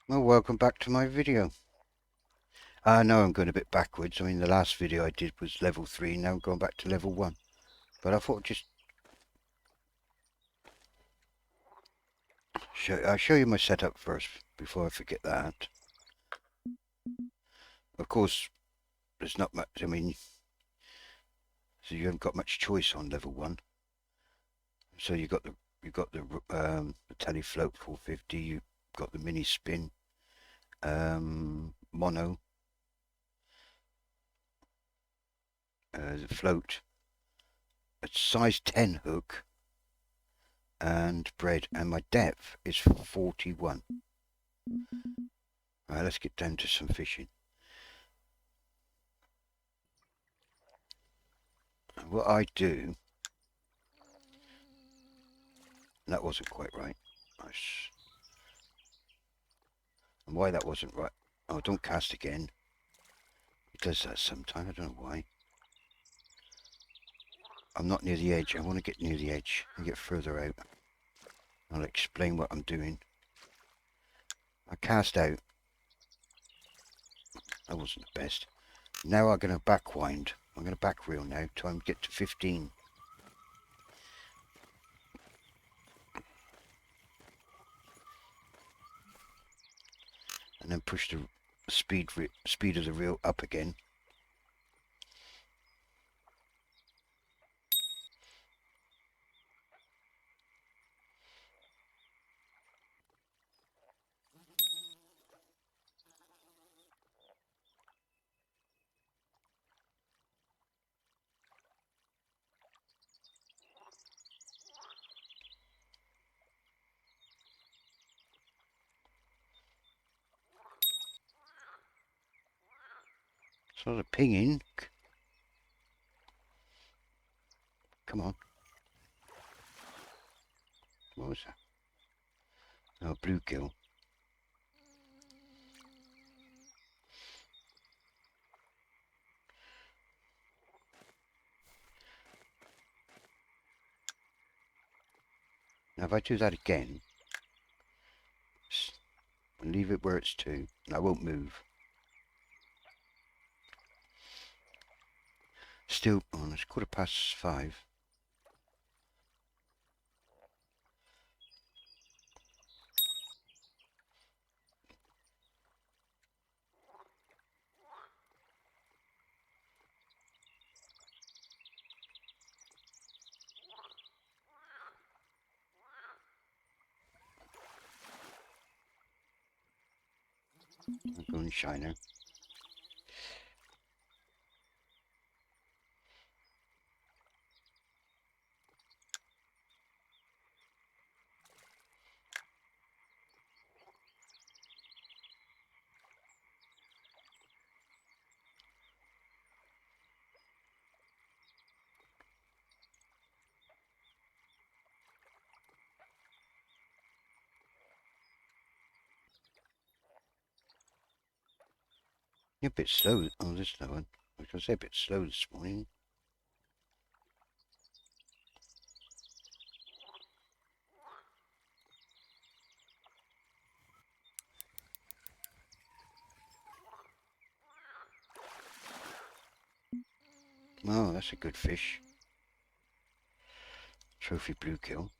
Well, welcome back to my video. No, I'm going a bit backwards. I mean, the last video I did was level 3, now I'm going back to level 1. But I thought I'll show you my setup first, before I forget that. Of course, there's not much, I mean, so you haven't got much choice on level 1. So you've got the tele float 450, you've got the mini spin, mono, the float, a size 10 hook, and bread, and my depth is 41. Alright, let's get down to some fishing. And what I do, that wasn't quite right. And why that wasn't right, oh, don't cast again. It does that sometimes, I don't know why. I'm not near the edge, I want to get near the edge and get further out. I'll explain what I'm doing. I cast out. That wasn't the best. Now I'm going to back wind. I'm going to back reel now, try and get to 15. And then push the speed of the reel up again. So the pinging. Come on. What was that? Oh, bluegill. Now if I do that again, and leave it where it's 2, and I won't move. Still, oh, it's 5:15. I'm going shiner. You're a bit slow. Oh, this is no one. I was going to say a bit slow this morning. Oh, that's a good fish. Trophy bluegill.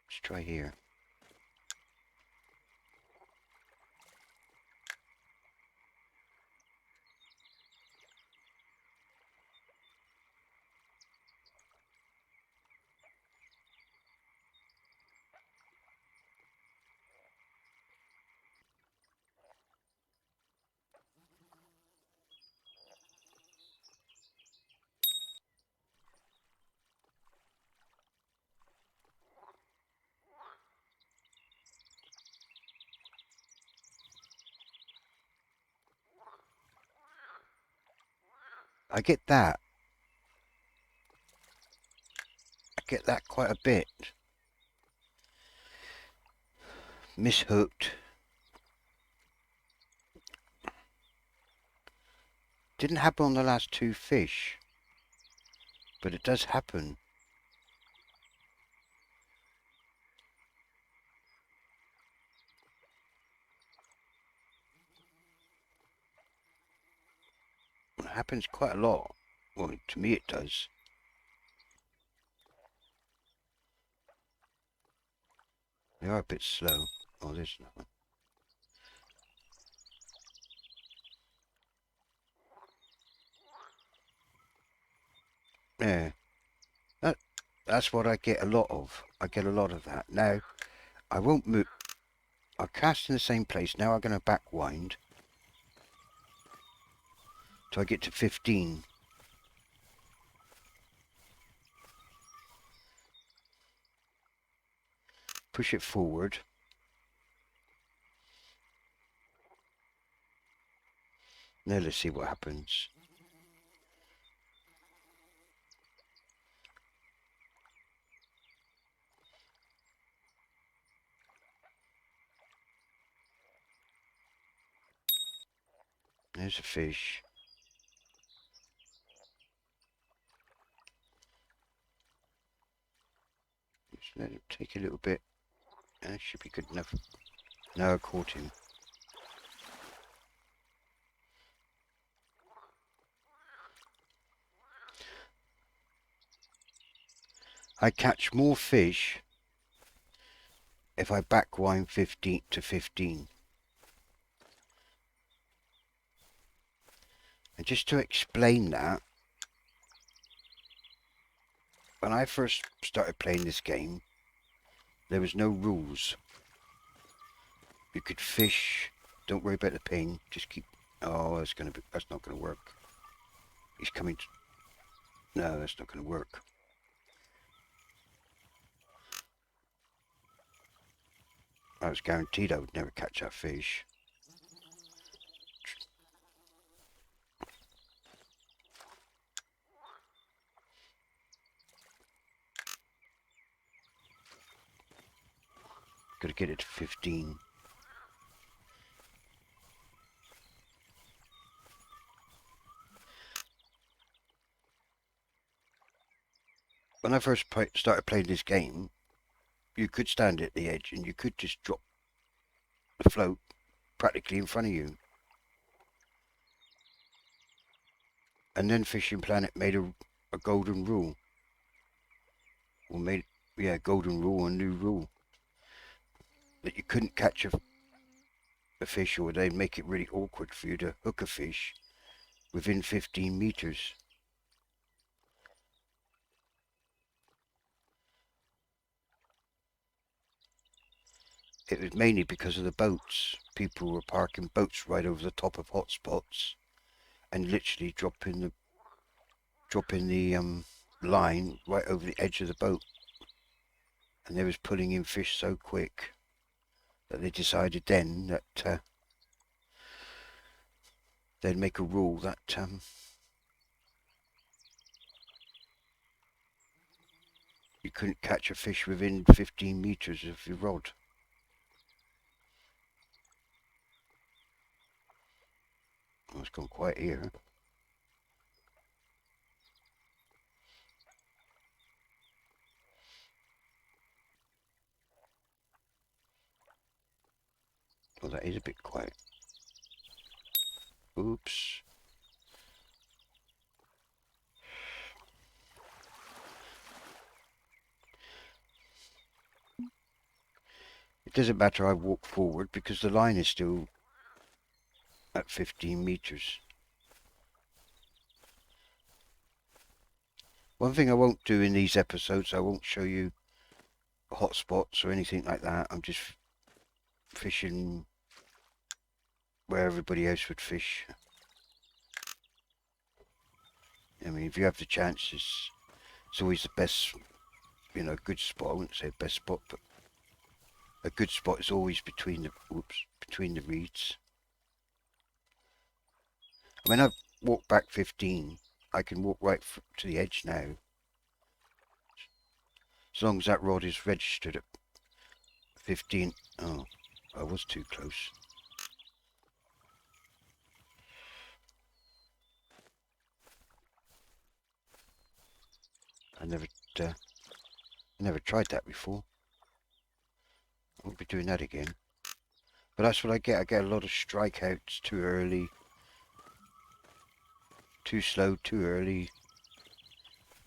Let's try here. I get that. I get that quite a bit. Mishooked. Didn't happen on the last 2 fish. But it does happen. It happens quite a lot. Well, to me it does. They are a bit slow. Oh, there's nothing. Yeah, that's what I get a lot of. I get a lot of that. Now, I won't move. I'll cast in the same place. Now I'm going to back wind. Till I get to 15. Push it forward. Now let's see what happens. There's a fish. Just let it take a little bit. That should be good enough. Now I caught him. I catch more fish if I back wind 15 to 15. And just to explain that, when I first started playing this game, there was no rules. You could fish, don't worry about the ping, just keep... Oh, that's not gonna work. He's coming to... No, that's not gonna work. I was guaranteed I would never catch that fish. Gotta get it to 15. When I first started playing this game, you could stand at the edge and you could just drop the float practically in front of you. And then Fishing Planet made a golden rule. Or made, yeah, golden rule, a new rule. That you couldn't catch a fish, or they'd make it really awkward for you to hook a fish within 15 meters. It was mainly because of the boats. People were parking boats right over the top of hotspots and literally dropping the line right over the edge of the boat. And they was pulling in fish so quick that they decided then that they'd make a rule that you couldn't catch a fish within 15 meters of your rod. Oh, it's gone quiet here. Well, that is a bit quiet. Oops. It doesn't matter I walk forward because the line is still at 15 meters. One thing I won't do in these episodes, I won't show you hotspots or anything like that. I'm just fishing where everybody else would fish. I mean, if you have the chance, it's always the best, good spot. I wouldn't say best spot, but a good spot is always between the reeds. I mean, I've walked back 15. I can walk right to the edge now. As long as that rod is registered at 15. Oh, I was too close. I never tried that before. I won't be doing that again. But that's what I get. I get a lot of strikeouts too early, too slow, too early.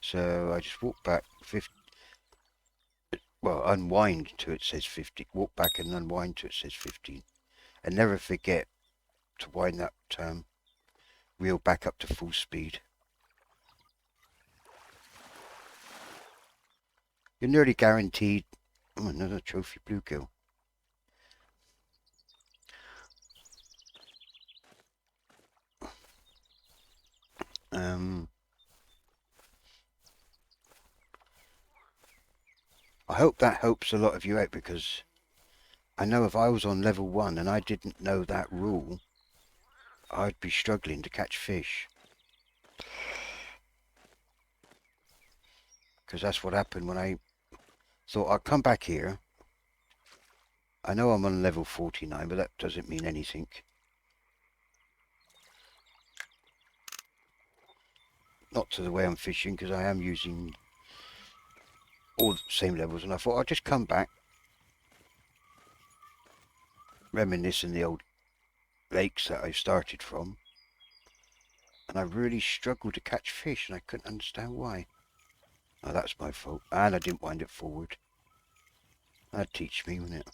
So I just walk back 50. Well, unwind to it says 50. Walk back and unwind to it says 15. And never forget to wind that wheel back up to full speed. You're nearly guaranteed. Oh, another trophy bluegill. I hope that helps a lot of you out, because I know if I was on level 1 and I didn't know that rule, I'd be struggling to catch fish. Because that's what happened when I thought I'd come back here. I know I'm on level 49, but that doesn't mean anything. Not to the way I'm fishing, because I am using all the same levels, and I thought I'd just come back, reminiscing the old lakes that I started from, and I really struggled to catch fish, and I couldn't understand why. Oh, that's my fault, and I didn't wind it forward. That'd teach me, wouldn't it?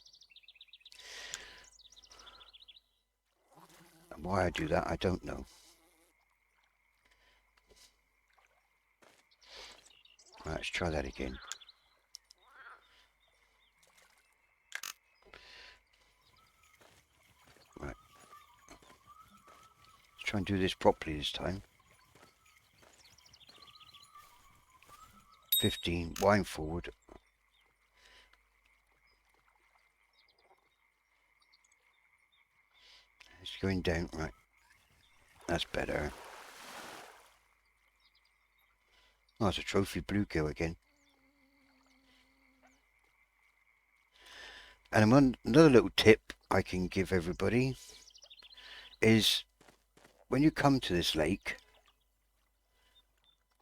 And why I do that, I don't know. Right, let's try that again. Right. Let's try and do this properly this time. 15, wind forward. It's going down, right. That's better. Oh, it's a trophy bluegill again. And another little tip I can give everybody is, when you come to this lake,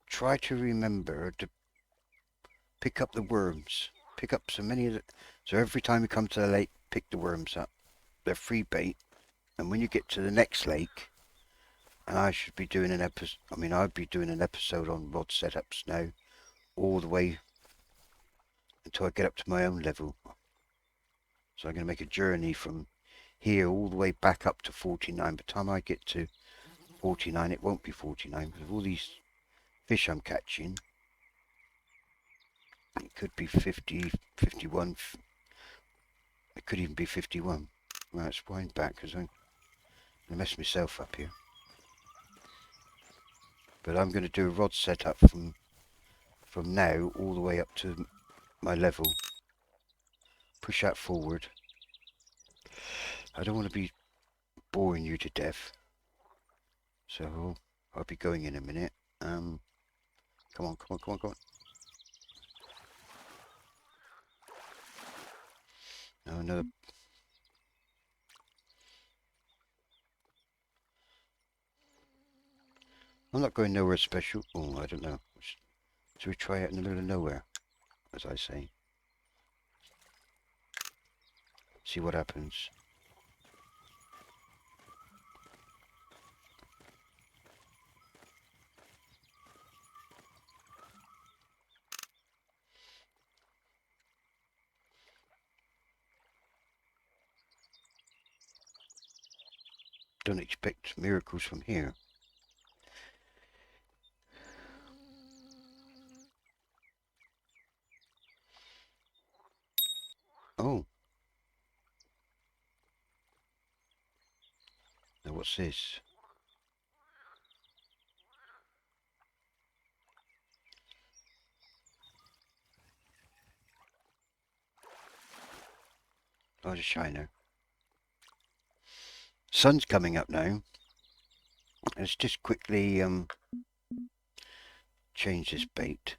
try to remember to pick up the worms. Pick up so many of the... So every time you come to the lake, pick the worms up. They're free bait. And when you get to the next lake, and I should be doing an episode... I mean, I'd be doing an episode on rod setups now, all the way until I get up to my own level. So I'm going to make a journey from here all the way back up to 49. By the time I get to 49, it won't be 49, because of all these fish I'm catching. It could be 50, 51. It could even be 51. Right, let's wind back, because I'm going to mess myself up here. But I'm going to do a rod setup from now all the way up to my level. Push that forward. I don't want to be boring you to death. So I'll be going in a minute. Come on, come on, come on, come on. No, another. I'm not going nowhere special. Oh, I don't know. Should we try it in the middle of nowhere, as I say? See what happens. Don't expect miracles from here. Oh. Now what's this? Oh, it's a shiner. Sun's coming up now. Let's just quickly change this bait.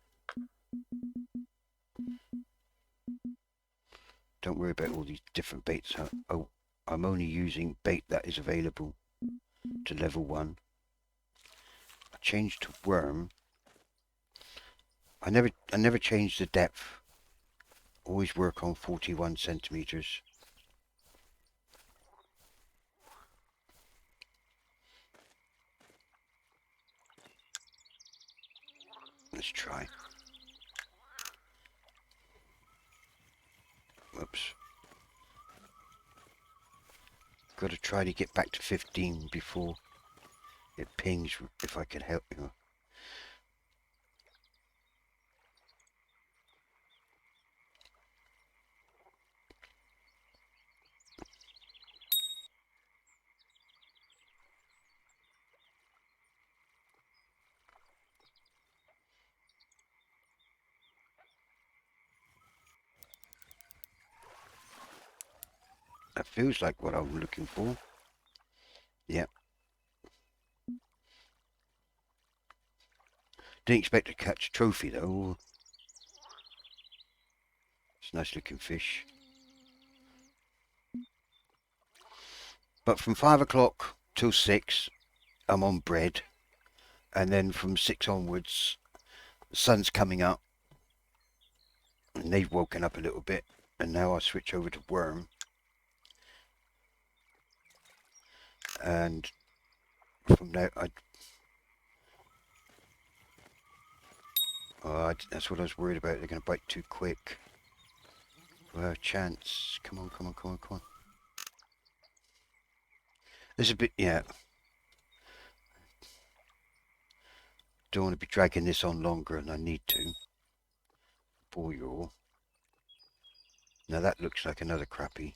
Don't worry about all these different baits. Oh, I'm only using bait that is available to level 1. I changed to worm. I never change the depth. Always work on 41 centimeters. Let's try. Whoops. Got to try to get back to 15 before it pings, if I can help you. That feels like what I'm looking for. Yep. Didn't expect to catch a trophy though. It's a nice looking fish. But from 5 o'clock till 6, I'm on bread. And then from 6 onwards, the sun's coming up. And they've woken up a little bit. And now I switch over to worm. And from there, that's what I was worried about. They're going to bite too quick. Well, chance. Come on, come on, come on, come on. There's a bit, yeah. Don't want to be dragging this on longer than I need to. For you. Now that looks like another crappie.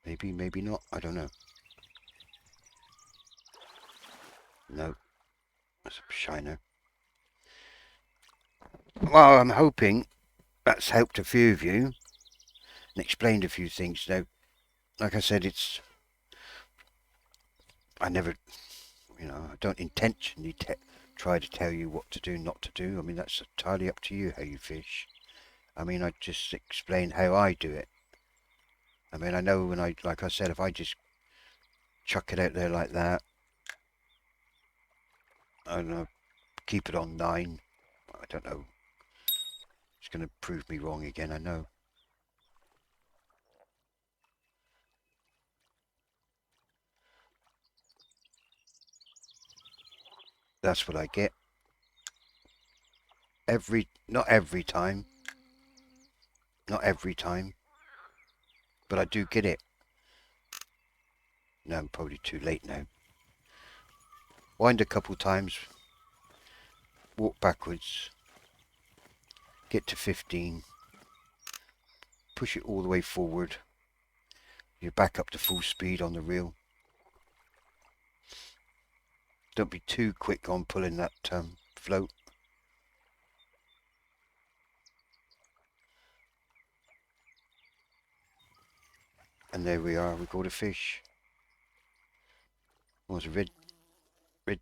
Maybe, maybe not. I don't know. No. That's a shiner. Well, I'm hoping that's helped a few of you and explained a few things. Now, like I said, I never, I don't intentionally try to tell you what to do, not to do. I mean, that's entirely up to you how you fish. I mean, I just explain how I do it. I mean, I know like I said, if I just chuck it out there like that, and keep it on 9, I don't know. It's going to prove me wrong again, I know. That's what I get. Not every time, but I do get it. No, I'm probably too late now. Wind a couple times, walk backwards, get to 15, push it all the way forward. You're back up to full speed on the reel. Don't be too quick on pulling that float. And there we are, we caught a fish. It was a red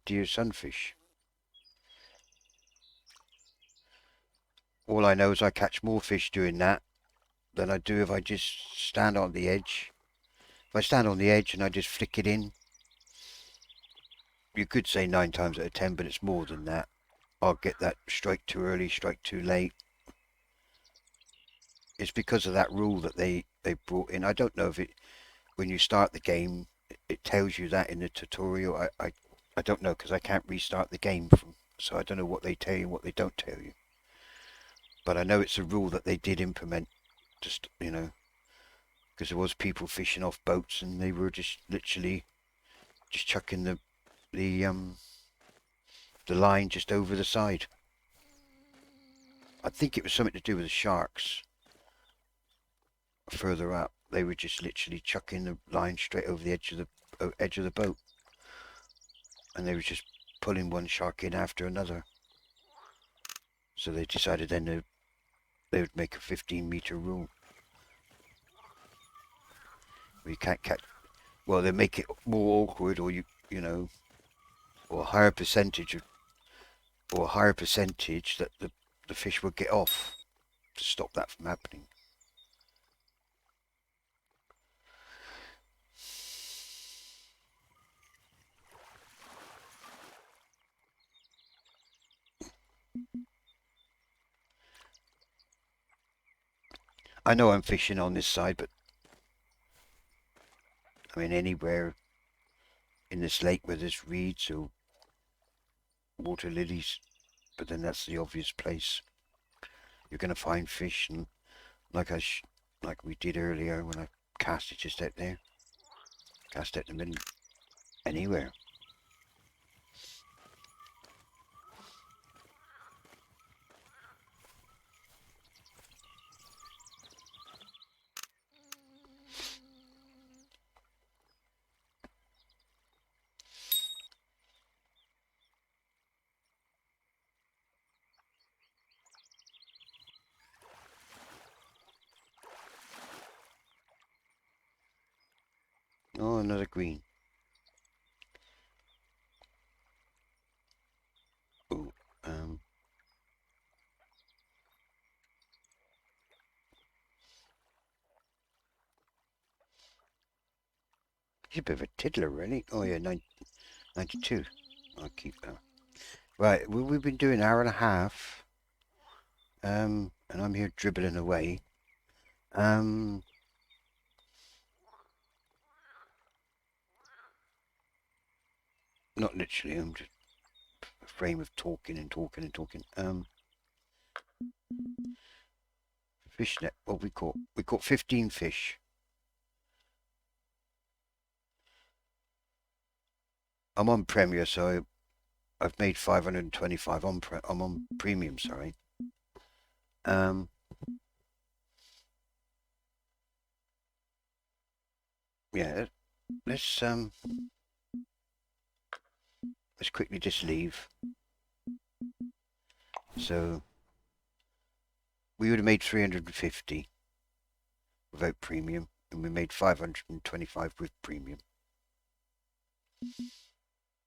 deer sunfish. All I know is I catch more fish doing that than I do if I just stand on the edge. If I stand on the edge and I just flick it in, you could say 9 times out of 10, but it's more than that. I'll get that strike too early, strike too late. It's because of that rule that they brought in. I don't know if when you start the game, it tells you that in the tutorial. I don't know, because I can't restart the game, so I don't know what they tell you and what they don't tell you. But I know it's a rule that they did implement, just, because there was people fishing off boats and they were just literally just chucking the line just over the side. I think it was something to do with the sharks further up. They were just literally chucking the line straight over the edge of the boat, and they were just pulling one shark in after another. So they decided then they would make a 15-meter rule. You can't catch. Well, they make it more awkward, or or a higher percentage that the fish will get off to stop that from happening. I know I'm fishing on this side, but I mean anywhere in this lake where there's reeds or water lilies, but then that's the obvious place you're going to find fish. And like like we did earlier when I cast it just out there, cast out in the middle, anywhere. Oh, another green. Oh, he's a bit of a tiddler, really. Oh yeah, 92. I'll keep that. Right, we've been doing an hour and a half. And I'm here dribbling away. Not literally. I'm just a frame of talking and talking and talking. Fish net. What we caught? We caught 15 fish. I'm on Premier, so I've made 525 on I'm on Premium. Sorry. Um. Yeah. Let's let's quickly just leave. So we would have made 350 without Premium, and we made 525 with Premium.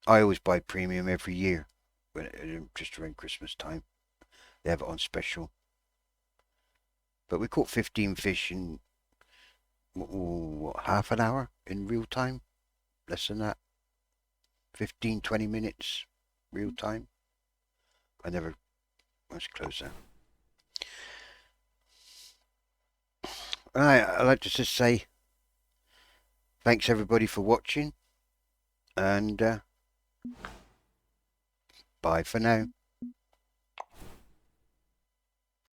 I always buy Premium every year, when just around Christmas time. They have it on special. But we caught 15 fish in what, half an hour in real time? Less than that. 15, 20 minutes real time. I never. Let's close that. Right, I'd like to just say thanks everybody for watching, and bye for now.